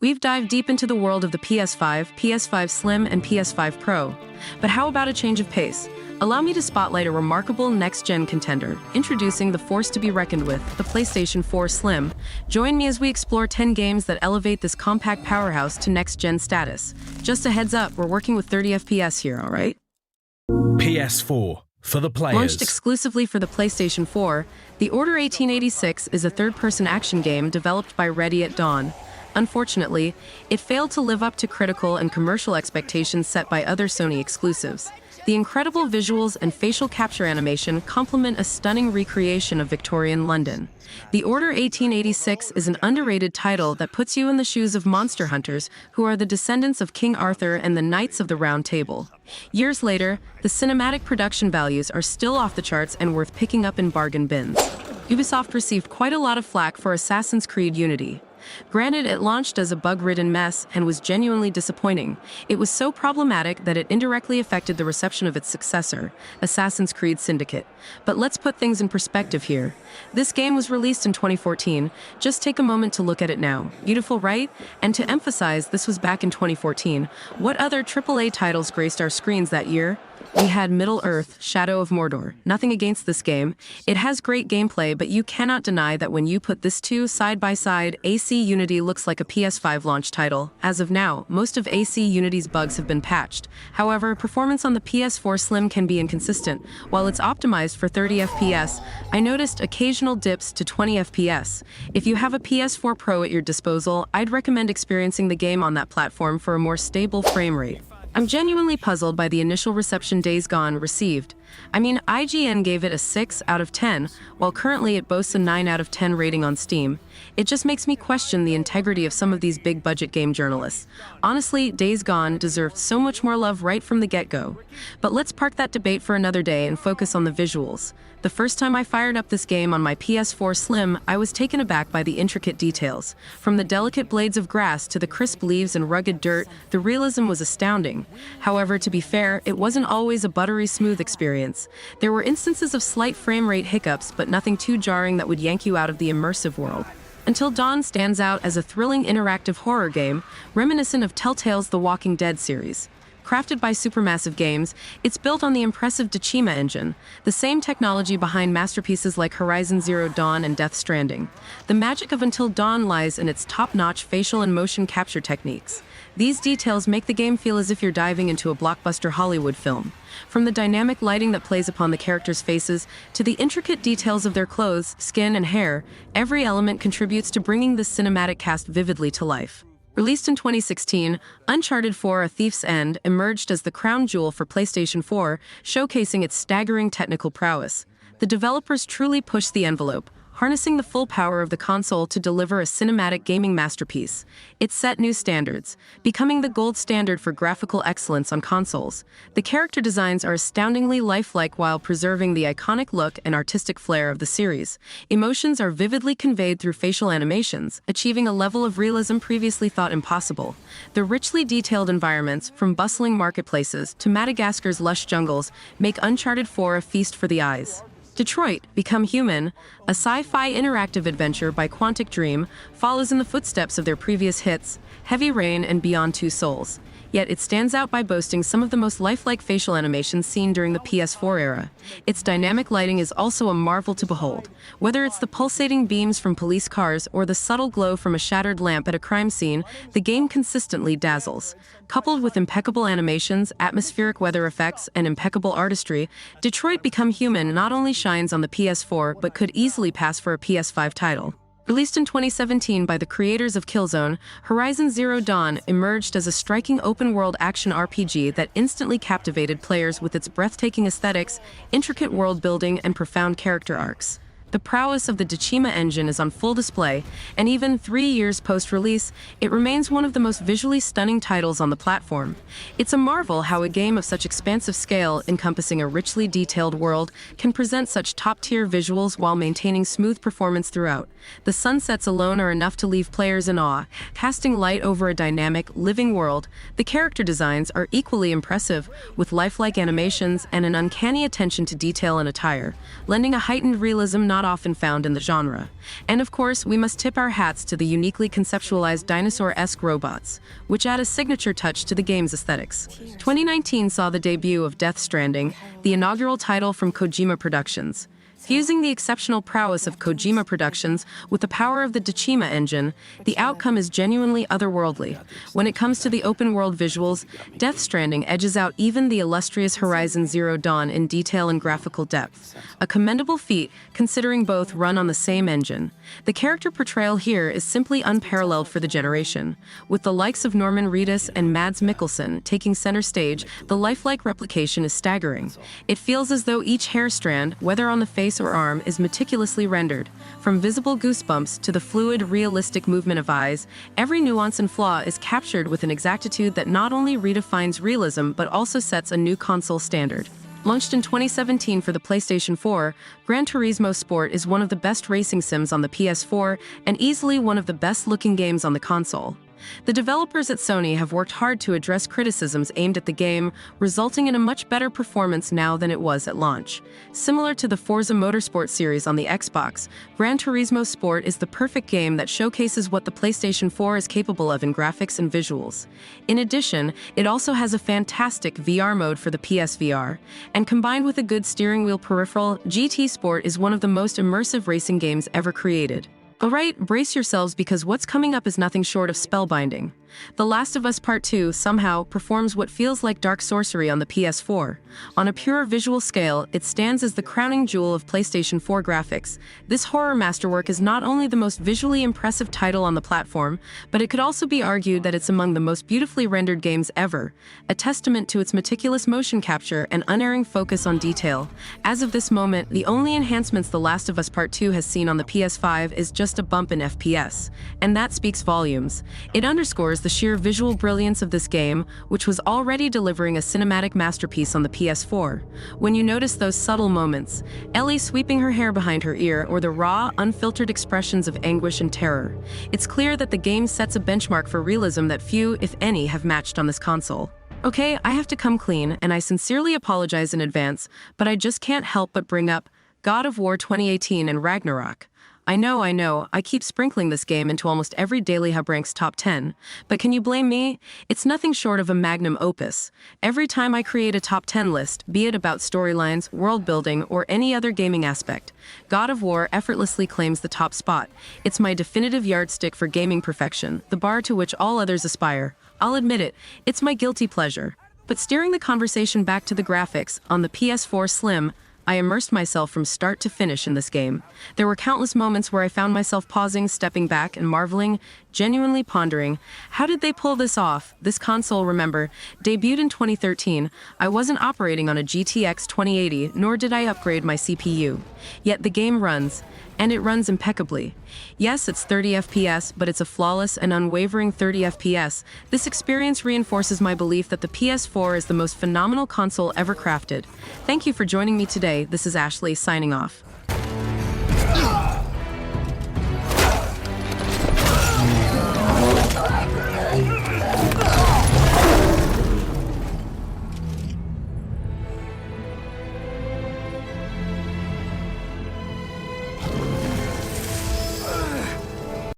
We've dived deep into the world of the PS5, PS5 Slim, and PS5 Pro. But how about a change of pace? Allow me to spotlight a remarkable next-gen contender, introducing the force to be reckoned with, the PlayStation 4 Slim. Join me as we explore 10 games that elevate this compact powerhouse to next-gen status. Just a heads up, we're working with 30 FPS here, alright? PS4, for the players. Launched exclusively for the PlayStation 4, The Order 1886 is a third-person action game developed by Ready at Dawn. Unfortunately, it failed to live up to critical and commercial expectations set by other Sony exclusives. The incredible visuals and facial capture animation complement a stunning recreation of Victorian London. The Order 1886 is an underrated title that puts you in the shoes of monster hunters who are the descendants of King Arthur and the Knights of the Round Table. Years later, the cinematic production values are still off the charts and worth picking up in bargain bins. Ubisoft received quite a lot of flack for Assassin's Creed Unity. Granted, it launched as a bug-ridden mess and was genuinely disappointing. It was so problematic that it indirectly affected the reception of its successor, Assassin's Creed Syndicate. But let's put things in perspective here. This game was released in 2014. Just take a moment to look at it now. Beautiful, right? And to emphasize, this was back in 2014. What other AAA titles graced our screens that year? We had Middle-earth, Shadow of Mordor. Nothing against this game. It has great gameplay, but you cannot deny that when you put this two side by side, AC Unity looks like a PS5 launch title. As of now, most of AC Unity's bugs have been patched. However, performance on the PS4 Slim can be inconsistent. While it's optimized for 30 FPS, I noticed occasional dips to 20 FPS. If you have a PS4 Pro at your disposal, I'd recommend experiencing the game on that platform for a more stable frame rate. I'm genuinely puzzled by the initial reception Days Gone received. I mean, IGN gave it a 6 out of 10, while currently it boasts a 9 out of 10 rating on Steam. It just makes me question the integrity of some of these big-budget game journalists. Honestly, Days Gone deserved so much more love right from the get-go. But let's park that debate for another day and focus on the visuals. The first time I fired up this game on my PS4 Slim, I was taken aback by the intricate details. From the delicate blades of grass to the crisp leaves and rugged dirt, the realism was astounding. However, to be fair, it wasn't always a buttery smooth experience. There were instances of slight frame rate hiccups, but nothing too jarring that would yank you out of the immersive world. Until Dawn stands out as a thrilling interactive horror game, reminiscent of Telltale's The Walking Dead series. Crafted by Supermassive Games, it's built on the impressive Detachable engine, the same technology behind masterpieces like Horizon Zero Dawn and Death Stranding. The magic of Until Dawn lies in its top-notch facial and motion capture techniques. These details make the game feel as if you're diving into a blockbuster Hollywood film. From the dynamic lighting that plays upon the characters' faces to the intricate details of their clothes, skin, and hair, every element contributes to bringing this cinematic cast vividly to life. Released in 2016, Uncharted 4: A Thief's End emerged as the crown jewel for PlayStation 4, showcasing its staggering technical prowess. The developers truly pushed the envelope, harnessing the full power of the console to deliver a cinematic gaming masterpiece. It set new standards, becoming the gold standard for graphical excellence on consoles. The character designs are astoundingly lifelike while preserving the iconic look and artistic flair of the series. Emotions are vividly conveyed through facial animations, achieving a level of realism previously thought impossible. The richly detailed environments, from bustling marketplaces to Madagascar's lush jungles, make Uncharted 4 a feast for the eyes. Detroit: Become Human, a sci-fi interactive adventure by Quantic Dream, follows in the footsteps of their previous hits, Heavy Rain and Beyond Two Souls. Yet it stands out by boasting some of the most lifelike facial animations seen during the PS4 era. Its dynamic lighting is also a marvel to behold. Whether it's the pulsating beams from police cars or the subtle glow from a shattered lamp at a crime scene, the game consistently dazzles. Coupled with impeccable animations, atmospheric weather effects, and impeccable artistry, Detroit: Become Human not only shines on the PS4 but could easily pass for a PS5 title. Released in 2017 by the creators of Killzone, Horizon Zero Dawn emerged as a striking open-world action RPG that instantly captivated players with its breathtaking aesthetics, intricate world-building, and profound character arcs. The prowess of the Detachable engine is on full display, and even 3 years post-release, it remains one of the most visually stunning titles on the platform. It's a marvel how a game of such expansive scale, encompassing a richly detailed world, can present such top-tier visuals while maintaining smooth performance throughout. The sunsets alone are enough to leave players in awe, casting light over a dynamic, living world. The character designs are equally impressive, with lifelike animations and an uncanny attention to detail and attire, lending a heightened realism not not often found in the genre. And of course, we must tip our hats to the uniquely conceptualized dinosaur-esque robots, which add a signature touch to the game's aesthetics. 2019 saw the debut of Death Stranding, the inaugural title from Kojima Productions. Fusing the exceptional prowess of Kojima Productions with the power of the Detachable engine, the outcome is genuinely otherworldly. When it comes to the open-world visuals, Death Stranding edges out even the illustrious Horizon Zero Dawn in detail and graphical depth. A commendable feat, considering both run on the same engine. The character portrayal here is simply unparalleled for the generation. With the likes of Norman Reedus and Mads Mikkelsen taking center stage, the lifelike replication is staggering. It feels as though each hair strand, whether on the face or arm, is meticulously rendered. From visible goosebumps to the fluid, realistic movement of eyes, every nuance and flaw is captured with an exactitude that not only redefines realism but also sets a new console standard. Launched in 2017 for the PlayStation 4, Gran Turismo Sport is one of the best racing sims on the PS4 and easily one of the best-looking games on the console. The developers at Sony have worked hard to address criticisms aimed at the game, resulting in a much better performance now than it was at launch. Similar to the Forza Motorsport series on the Xbox, Gran Turismo Sport is the perfect game that showcases what the PlayStation 4 is capable of in graphics and visuals. In addition, it also has a fantastic VR mode for the PSVR, and combined with a good steering wheel peripheral, GT Sport is one of the most immersive racing games ever created. Alright, brace yourselves because what's coming up is nothing short of spellbinding. The Last of Us Part 2 somehow performs what feels like dark sorcery on the PS4. On a pure visual scale, it stands as the crowning jewel of PlayStation 4 graphics. This horror masterwork is not only the most visually impressive title on the platform, but it could also be argued that it's among the most beautifully rendered games ever, a testament to its meticulous motion capture and unerring focus on detail. As of this moment, the only enhancements The Last of Us Part 2 has seen on the PS5 is just a bump in FPS, and that speaks volumes. It underscores the sheer visual brilliance of this game, which was already delivering a cinematic masterpiece on the PS4. When you notice those subtle moments, Ellie sweeping her hair behind her ear, or the raw, unfiltered expressions of anguish and terror, it's clear that the game sets a benchmark for realism that few, if any, have matched on this console. Okay, I have to come clean, and I sincerely apologize in advance, but I just can't help but bring up God of War 2018 and Ragnarok. I know, I keep sprinkling this game into almost every Daily Hub Ranks top 10, but can you blame me? It's nothing short of a magnum opus. Every time I create a top 10 list, be it about storylines, world building, or any other gaming aspect, God of War effortlessly claims the top spot. It's my definitive yardstick for gaming perfection, the bar to which all others aspire. I'll admit it, it's my guilty pleasure. But steering the conversation back to the graphics, on the PS4 Slim, I immersed myself from start to finish in this game. There were countless moments where I found myself pausing, stepping back, and marveling, genuinely pondering, how did they pull this off? This console, remember, debuted in 2013. I wasn't operating on a GTX 2080, nor did I upgrade my CPU. Yet the game runs, and it runs impeccably. Yes, it's 30 FPS, but it's a flawless and unwavering 30 FPS. This experience reinforces my belief that the PS4 is the most phenomenal console ever crafted. Thank you for joining me today. This is Ashley, signing off.